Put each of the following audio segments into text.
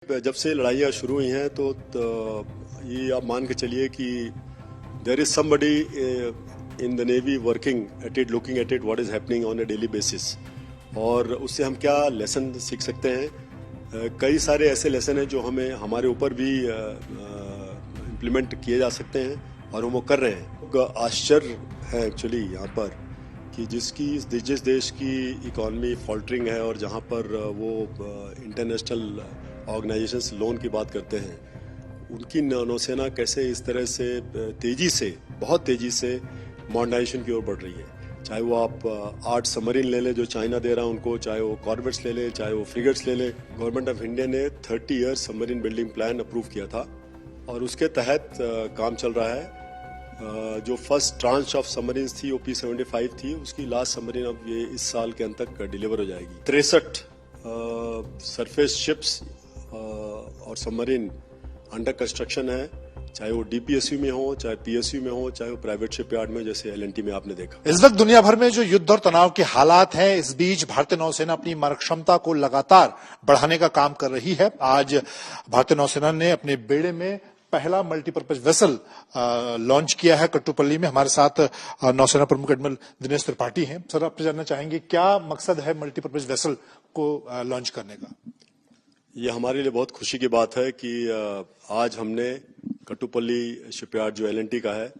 जब से लड़ाइयाँ शुरू हुई हैं तो ये आप मान के चलिए कि there is somebody in the navy working at it, looking at it what is happening on a daily basis. और उससे हम क्या लेसन सीख सकते हैं? कई सारे ऐसे लेसन हैं जो हमें हमारे ऊपर भी इम्प्लीमेंट किए जा सकते हैं और हम वो कर रहे हैं। आश्चर्य है एक्चुअली यहाँ पर कि जिस देश की इकॉनमी फॉल्टरिंग है और जहाँ पर वो इंटरनेशनल ऑर्गेनाइजेशंस लोन की बात करते हैं, उनकी नौसेना कैसे इस तरह से बहुत तेजी से मॉडर्नाइजेशन की ओर बढ़ रही है। चाहे वो आप 8 सबमरीन ले लें जो चाइना दे रहा है उनको, चाहे वो कॉर्वेट्स ले लें, चाहे वो फ्रिगेट्स ले लें। गवर्नमेंट ऑफ इंडिया ने 30 year submarine building plan approve किया था और उसके तहत काम चल रहा है। जो फर्स्ट ट्रांच ऑफ सबमरीन्स थी वो P-75 थी, उसकी लास्ट सबमरीन अब ये इस साल के अंत तक डिलीवर हो जाएगी। 63 सरफेस शिप्स और सबमरीन अंडर कंस्ट्रक्शन है, चाहे वो DPSU में हो, चाहे PSU में हो, चाहे वो प्राइवेट शिपयार्ड में जैसे LNT में आपने देखा। इस वक्त दुनिया भर में जो युद्ध और तनाव के हालात हैं, इस बीच भारतीय नौसेना अपनी मारक क्षमता को लगातार बढ़ाने का काम कर रही है। आज भारतीय नौसेना ने अपने बेड़े में पहला मल्टीपर्पज वेसल लॉन्च किया है कट्टुपल्ली में। हमारे साथ नौसेना प्रमुख एडमिरल दिनेश त्रिपाठी हैं। सर, आपसे जानना चाहेंगे क्या मकसद है मल्टीपर्पज वेसल को लॉन्च करने का? ये हमारे लिए बहुत खुशी की बात है कि आज हमने कट्टुपल्ली शिपयार्ड जो LNT का है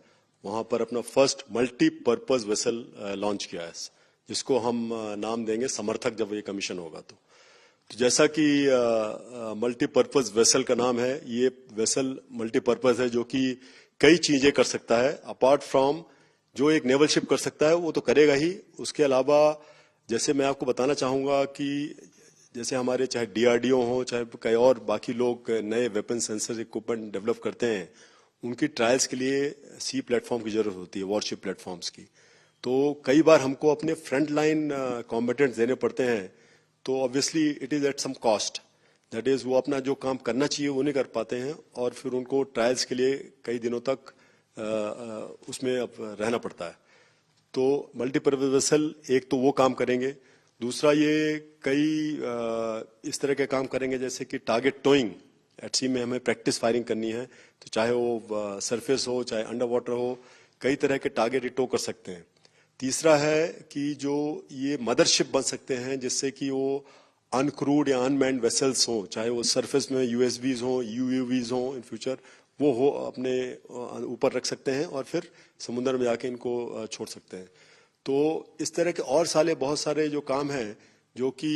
वहां पर अपना फर्स्ट मल्टीपर्पज वेसल लॉन्च किया है, जिसको हम नाम देंगे समर्थक जब ये कमीशन होगा। तो जैसा कि मल्टीपर्पज वेसल का नाम है, ये वेसल मल्टीपर्पज है जो कि कई चीजें कर सकता है। अपार्ट फ्रॉम जो एक नेवल शिप कर सकता है वो तो करेगा ही, उसके अलावा जैसे मैं आपको बताना चाहूंगा कि जैसे हमारे चाहे DRDO हो, चाहे कई और बाकी लोग नए वेपन सेंसर इक्विपमेंट डेवलप करते हैं, उनकी ट्रायल्स के लिए सी प्लेटफॉर्म की जरूरत होती है, वॉरशिप प्लेटफॉर्म्स की। तो कई बार हमको अपने फ्रंट लाइन कॉम्बेटेंट्स देने पड़ते हैं, तो obviously it is at some cost. That is वो अपना जो काम करना चाहिए वो नहीं कर पाते हैं और फिर उनको ट्रायल्स के लिए कई दिनों तक उसमें अब रहना पड़ता है। तो मल्टीपर्पज वेसल एक तो वो काम करेंगे, दूसरा ये कई इस तरह के काम करेंगे जैसे कि टारगेट टोइंग एट सी में हमें प्रैक्टिस फायरिंग करनी है, तो चाहे वो सरफेस हो चाहे अंडर वाटर हो, कई तरह के टारगेट टो कर सकते हैं। तीसरा है कि जो ये मदरशिप बन सकते हैं जिससे कि वो अनक्रूड या अनमैन्ड वेसल्स हो, चाहे वो सरफेस में USVs हो, UUVs हो, इन फ्यूचर वो हो अपने ऊपर रख सकते हैं और फिर समुद्र में जाके इनको छोड़ सकते हैं। तो इस तरह के और बहुत सारे जो काम हैं जो कि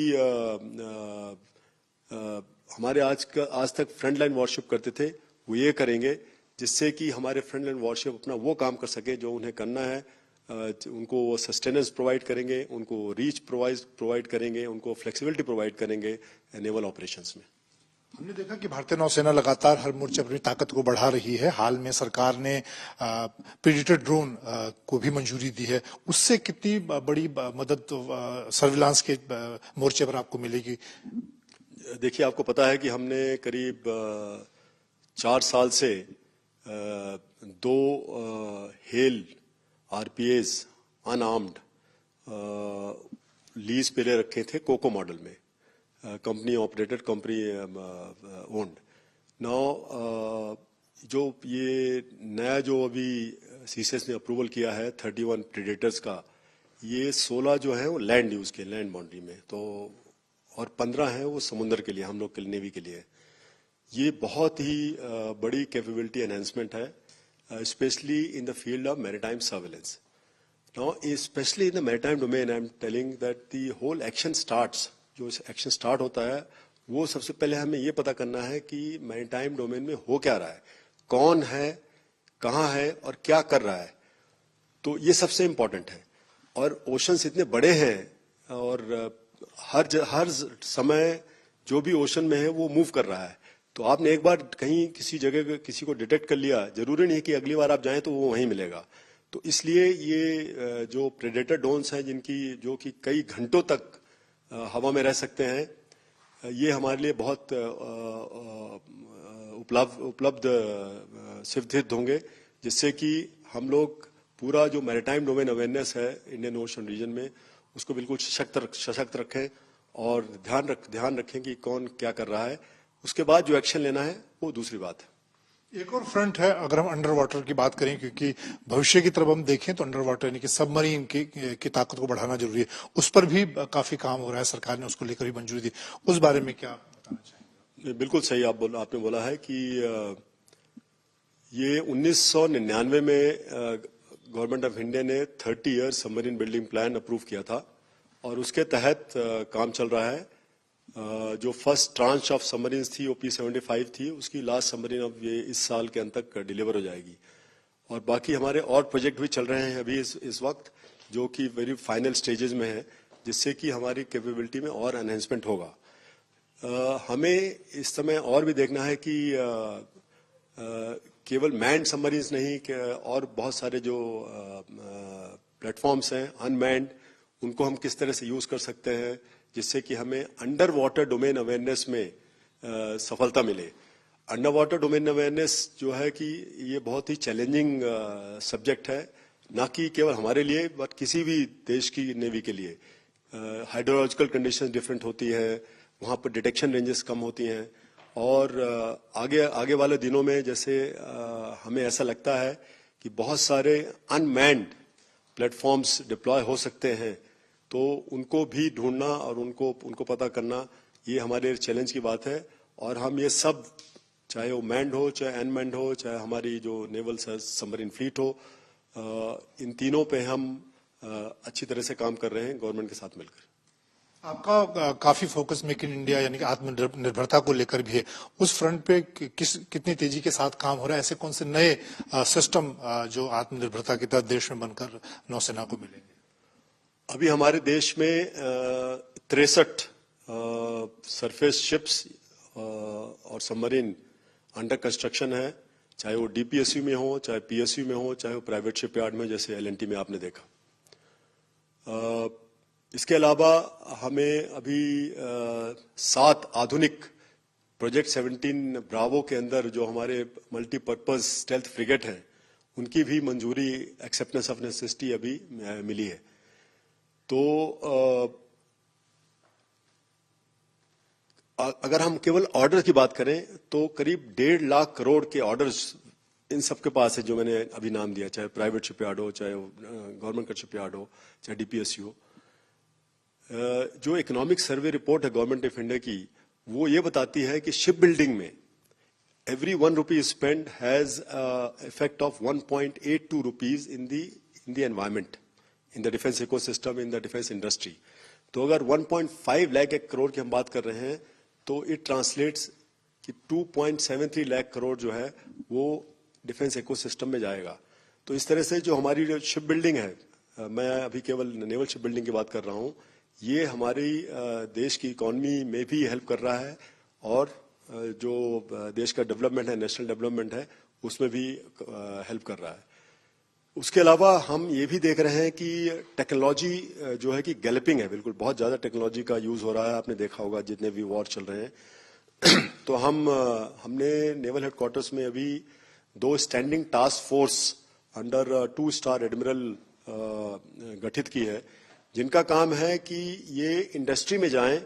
हमारे आज तक फ्रंट लाइन वॉरशिप करते थे, वो ये करेंगे जिससे कि हमारे फ्रंट लाइन वॉरशिप अपना वो काम कर सके जो उन्हें करना है। उनको वो सस्टेनेंस प्रोवाइड करेंगे, उनको रीच प्रोवाइड करेंगे, उनको फ्लेक्सिबिलिटी प्रोवाइड करेंगे नेवल ऑपरेशंस में। हमने देखा कि भारतीय नौसेना लगातार हर मोर्चे पर अपनी ताकत को बढ़ा रही है। हाल में सरकार ने प्रेडेटर ड्रोन को भी मंजूरी दी है। उससे कितनी बड़ी मदद सर्विलांस के मोर्चे पर आपको मिलेगी? देखिए, आपको पता है कि हमने करीब 4 साल से 2 हेल RPAs अनआर्म्ड लीज पे ले रखे थे कोको मॉडल में, company operated, company owned. Now जो ये नया जो अभी CCS ने अप्रूवल किया है 31 प्रेडेटर्स का, ये 16 जो है वो लैंड यूज के, लैंड बाउंड्री में, तो और 15 है वो समुद्र के लिए, हम लोग के नेवी के लिए। ये बहुत ही बड़ी कैपेबिलिटी एनहेंसमेंट है, especially in the field of maritime surveillance. Now, especially in the maritime domain, I am telling that the whole action starts. जो एक्शन स्टार्ट होता है वो सबसे पहले हमें ये पता करना है कि मैरीटाइम डोमेन में हो क्या रहा है, कौन है, कहाँ है और क्या कर रहा है। तो ये सबसे इम्पोर्टेंट है। और ओशंस इतने बड़े हैं और हर समय जो भी ओशन में है वो मूव कर रहा है। तो आपने एक बार कहीं किसी जगह किसी को डिटेक्ट कर लिया, जरूरी नहीं कि अगली बार आप जाएं तो वो वहीं मिलेगा। तो इसलिए ये जो प्रेडेटर ड्रोन्स हैं जो कि कई घंटों तक हवा में रह सकते हैं, ये हमारे लिए बहुत उपलब्ध सिद्ध होंगे, जिससे कि हम लोग पूरा जो मैरीटाइम डोमेन अवेयरनेस है इंडियन ओशन रीजन में उसको बिल्कुल सशक्त रखें और ध्यान रखें कि कौन क्या कर रहा है। उसके बाद जो एक्शन लेना है वो दूसरी बात है। एक और फ्रंट है, अगर हम अंडर वाटर की बात करें, क्योंकि भविष्य की तरफ हम देखें तो अंडर वाटर यानी कि सबमरीन की ताकत को बढ़ाना जरूरी है। उस पर भी काफी काम हो रहा है, सरकार ने उसको लेकर भी मंजूरी दी। उस बारे में क्या बताना चाहेंगे? बिल्कुल सही आपने बोला है कि ये 1999 में गवर्नमेंट ऑफ इंडिया ने 30 year submarine building plan approve किया था और उसके तहत काम चल रहा है। जो फर्स्ट ट्रांच ऑफ सबमरीन्स थी वो P-75 थी, उसकी लास्ट सबमरीन अब ये इस साल के अंत तक डिलीवर हो जाएगी और बाकी हमारे और प्रोजेक्ट भी चल रहे हैं अभी इस वक्त, जो कि वेरी फाइनल स्टेजेस में है, जिससे कि हमारी कैपेबिलिटी में और एनहेंसमेंट होगा। हमें इस समय और भी देखना है कि केवल मैन्ड सबमरीन्स नहीं कि और बहुत सारे जो प्लेटफॉर्म्स हैं अनमैन्ड, उनको हम किस तरह से यूज कर सकते हैं जिससे कि हमें अंडर वाटर डोमेन अवेयरनेस में सफलता मिले। अंडर वाटर डोमेन अवेयरनेस जो है कि ये बहुत ही चैलेंजिंग सब्जेक्ट है, ना कि केवल हमारे लिए बट किसी भी देश की नेवी के लिए। हाइड्रोलॉजिकल कंडीशंस डिफरेंट होती है, वहाँ पर डिटेक्शन रेंजेस कम होती हैं और आगे वाले दिनों में जैसे हमें ऐसा लगता है कि बहुत सारे अनमैन्ड प्लेटफॉर्म्स डिप्लॉय हो सकते हैं, तो उनको भी ढूंढना और उनको पता करना ये हमारे चैलेंज की बात है। और हम ये सब, चाहे वो मैन्ड हो चाहे अनमैन्ड हो, चाहे हमारी जो नेवल सबमरीन फ्लीट हो, इन तीनों पे हम अच्छी तरह से काम कर रहे हैं गवर्नमेंट के साथ मिलकर। आपका काफी फोकस मेक इन इंडिया यानी कि आत्मनिर्भरता को लेकर भी है। उस फ्रंट पे कितनी तेजी के साथ काम हो रहा है? ऐसे कौन से नए सिस्टम जो आत्मनिर्भरता के तहत देश में बनकर नौसेना को मिलेंगे? अभी हमारे देश में 63 सरफेस शिप्स और सबमरीन अंडर कंस्ट्रक्शन है, चाहे वो DPSU में हो, चाहे PSU में हो, चाहे वो प्राइवेट शिपयार्ड में जैसे L&T में आपने देखा। इसके अलावा हमें अभी 7 आधुनिक प्रोजेक्ट 17 ब्रावो के अंदर जो हमारे मल्टीपर्पज स्टेल्थ फ्रिगेट हैं, उनकी भी मंजूरी एक्सेप्टेंस ऑफ नेसेसिटी अभी मिली है। तो अगर हम केवल ऑर्डर की बात करें तो करीब 1.5 लाख करोड़ के ऑर्डर्स इन सबके पास है, जो मैंने अभी नाम दिया, चाहे प्राइवेट शिपयार्ड हो, चाहे गवर्नमेंट का शिपयार्ड हो, चाहे DPSU हो। जो इकोनॉमिक सर्वे रिपोर्ट है गवर्नमेंट ऑफ इंडिया की, वो ये बताती है कि शिप बिल्डिंग में every 1 rupee spent has effect of 1.82 rupees in the environment, in the defense ecosystem, in the defense industry. तो अगर 1.5 लाख करोड़ की हम बात कर रहे हैं तो इट ट्रांसलेट्स कि 2.73 लाख करोड़ जो है वो डिफेंस इकोसिस्टम में जाएगा। तो इस तरह से जो हमारी जो शिप बिल्डिंग है, मैं अभी केवल नेवल शिप बिल्डिंग की बात कर रहा हूं, ये हमारी देश की इकोनॉमी में भी हेल्प कर रहा है और जो देश का डेवलपमेंट है, नेशनल डेवलपमेंट है, उसमें भी हेल्प कर रहा है। उसके अलावा हम ये भी देख रहे हैं कि टेक्नोलॉजी जो है कि गैलपिंग है, बिल्कुल बहुत ज्यादा टेक्नोलॉजी का यूज हो रहा है। आपने देखा होगा जितने भी वॉर चल रहे हैं तो हमने नेवल हेडक्वार्टर्स में अभी 2 standing task force under 2 star admiral गठित की है, जिनका काम है कि ये इंडस्ट्री में जाएं,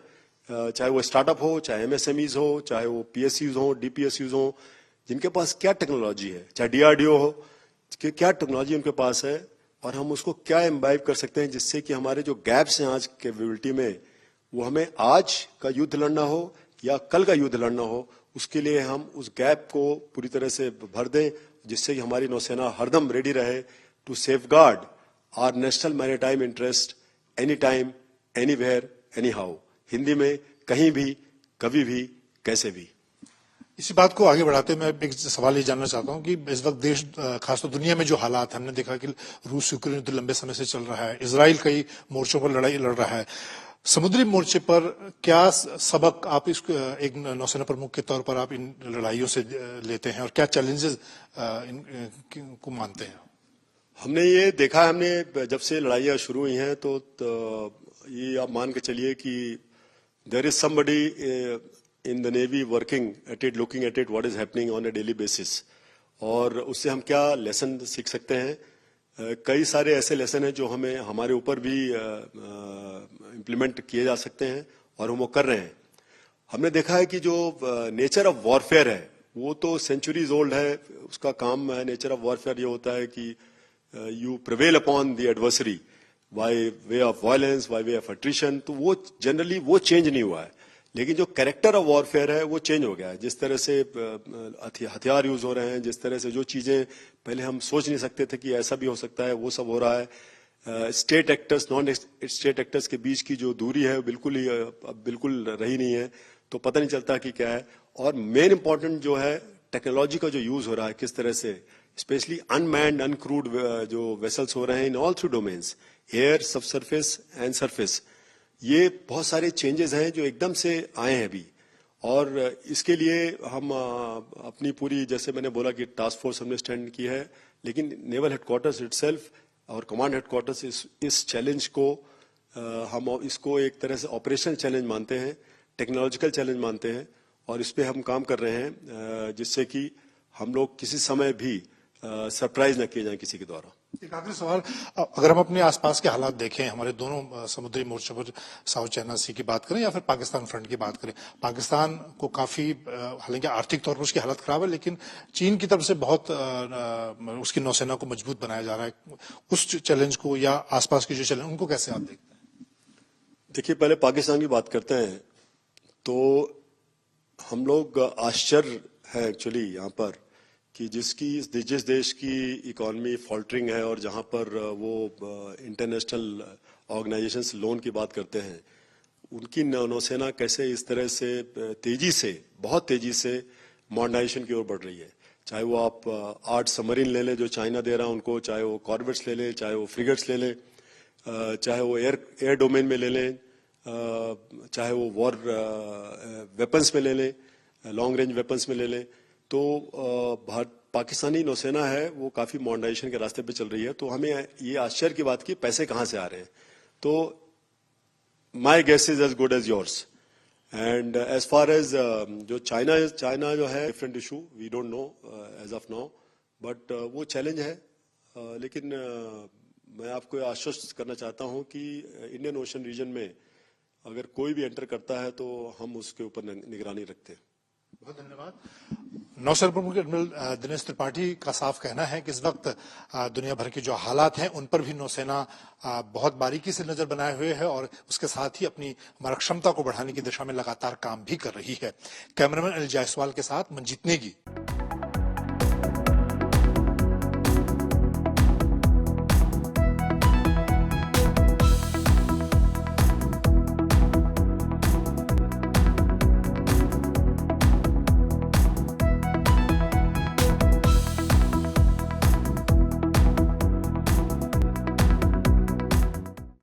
चाहे वो स्टार्टअप हो, चाहे MSMEs हो, चाहे वो PSUs हो, DPSUs हो, जिनके पास क्या टेक्नोलॉजी है, चाहे DRDO हो, कि क्या टेक्नोलॉजी उनके पास है और हम उसको क्या इम्बाइब कर सकते हैं जिससे कि हमारे जो गैप्स हैं आज कैपेबिलिटी में, वो हमें आज का युद्ध लड़ना हो या कल का युद्ध लड़ना हो, उसके लिए हम उस गैप को पूरी तरह से भर दें, जिससे कि हमारी नौसेना हरदम रेडी रहे to safeguard our national maritime interest any time, anywhere, any how. Hindi में कहीं भी, कभी भी, कैसे भी। इसी बात को आगे बढ़ाते मैं एक सवाल ये जानना चाहता हूं कि इस वक्त देश, खासतौर दुनिया में जो हालात, हमने देखा कि रूस यूक्रेन युद्ध लंबे समय से चल रहा है, इजराइल कई मोर्चों पर लड़ाई लड़ रहा है। समुद्री मोर्चे पर क्या सबक आप इस एक नौसेना प्रमुख के तौर पर आप इन लड़ाइयों से लेते हैं और क्या चैलेंजेस को मानते हैं? हमने ये देखा है, हमने जब से लड़ाइयाँ शुरू हुई हैं तो ये आप मान के चलिए कि there is somebody in the navy working at it, looking at it, what is happening on a daily basis, और उससे हम क्या लेसन सीख सकते हैं। कई सारे ऐसे लेसन हैं जो हमें हमारे ऊपर भी इम्प्लीमेंट किए जा सकते हैं और हम वो कर रहे हैं। हमने देखा है कि जो नेचर ऑफ वॉरफेयर है वो तो सेंचुरीज ओल्ड है। उसका काम है, नेचर ऑफ वॉरफेयर ये होता है कि you prevail upon the adversary by way of violence, by way of attrition. तो वो जनरली वो चेंज नहीं हुआ है, लेकिन जो कैरेक्टर ऑफ वॉरफेयर है वो चेंज हो गया है। जिस तरह से हथियार यूज हो रहे हैं, जिस तरह से जो चीजें पहले हम सोच नहीं सकते थे कि ऐसा भी हो सकता है, वो सब हो रहा है। State actors, non state actors के बीच की जो दूरी है बिल्कुल ही अब बिल्कुल रही नहीं है, तो पता नहीं चलता कि क्या है। और मेन इंपॉर्टेंट जो है टेक्नोलॉजी का जो यूज हो रहा है, किस तरह से स्पेशली अनमैन्ड अनक्रूड जो वेसल्स हो रहे हैं in all three domains, air, सब सरफेस एंड सरफेस, ये बहुत सारे चेंजेस हैं जो एकदम से आए हैं अभी। और इसके लिए हम अपनी पूरी, जैसे मैंने बोला कि टास्क फोर्स हमने स्टैंड की है, लेकिन नेवल हेडक्वार्टर्स इटसेल्फ और कमांड हेडक्वार्टर्स इस चैलेंज को हम इसको एक तरह से ऑपरेशनल चैलेंज मानते हैं, टेक्नोलॉजिकल चैलेंज मानते हैं, और इस पे हम काम कर रहे हैं जिससे कि हम लोग किसी समय भी सरप्राइज न किए जाएं किसी के द्वारा। एक आखिरी सवाल, अगर हम अपने आसपास के हालात देखें, हमारे दोनों समुद्री मोर्चों पर, साउथ चाइना सी की बात करें या फिर पाकिस्तान फ्रंट की बात करें, पाकिस्तान को काफी, हालांकि आर्थिक तौर पर उसकी हालत खराब है, लेकिन चीन की तरफ से बहुत उसकी नौसेना को मजबूत बनाया जा रहा है। उस चैलेंज को या आसपास के जो चैलेंज, उनको कैसे आप देखते हैं? देखिए, पहले पाकिस्तान की बात करते हैं तो हम लोग आश्चर्य है एक्चुअली यहाँ पर कि जिस देश की इकोनॉमी फॉल्टरिंग है और जहाँ पर वो इंटरनेशनल ऑर्गेनाइजेशंस लोन की बात करते हैं, उनकी नौसेना कैसे इस तरह से तेजी से, बहुत तेजी से मॉडर्नाइजेशन की ओर बढ़ रही है। चाहे वो आप 8 सबमरीन ले लें जो चाइना दे रहा है उनको, चाहे वो कॉर्वेट्स ले लें, चाहे वो फ्रिगेट्स ले लें, चाहे वो एयर डोमेन में ले लें, चाहे वो वॉर वेपन्स में ले लें, लॉन्ग रेंज वेपन्स में ले लें। तो पाकिस्तानी नौसेना है वो काफी मॉडर्नाइजेशन के रास्ते पे चल रही है। तो हमें ये आश्चर्य की बात कि पैसे कहाँ से आ रहे हैं। तो my guess is as good as yours. And as far as जो चाइना जो है different issue, we don't know as of now, but वो चैलेंज है। लेकिन मैं आपको आश्वस्त करना चाहता हूं कि इंडियन ओशन रीजन में अगर कोई भी एंटर करता है तो हम उसके ऊपर निगरानी रखते हैं। बहुत धन्यवाद। नौसेना प्रमुख एडमिरल दिनेश त्रिपाठी का साफ कहना है कि इस वक्त दुनिया भर के जो हालात हैं उन पर भी नौसेना बहुत बारीकी से नजर बनाए हुए है और उसके साथ ही अपनी मारक क्षमता को बढ़ाने की दिशा में लगातार काम भी कर रही है। कैमरामैन अनिल जायसवाल के साथ मंजीत नेगी।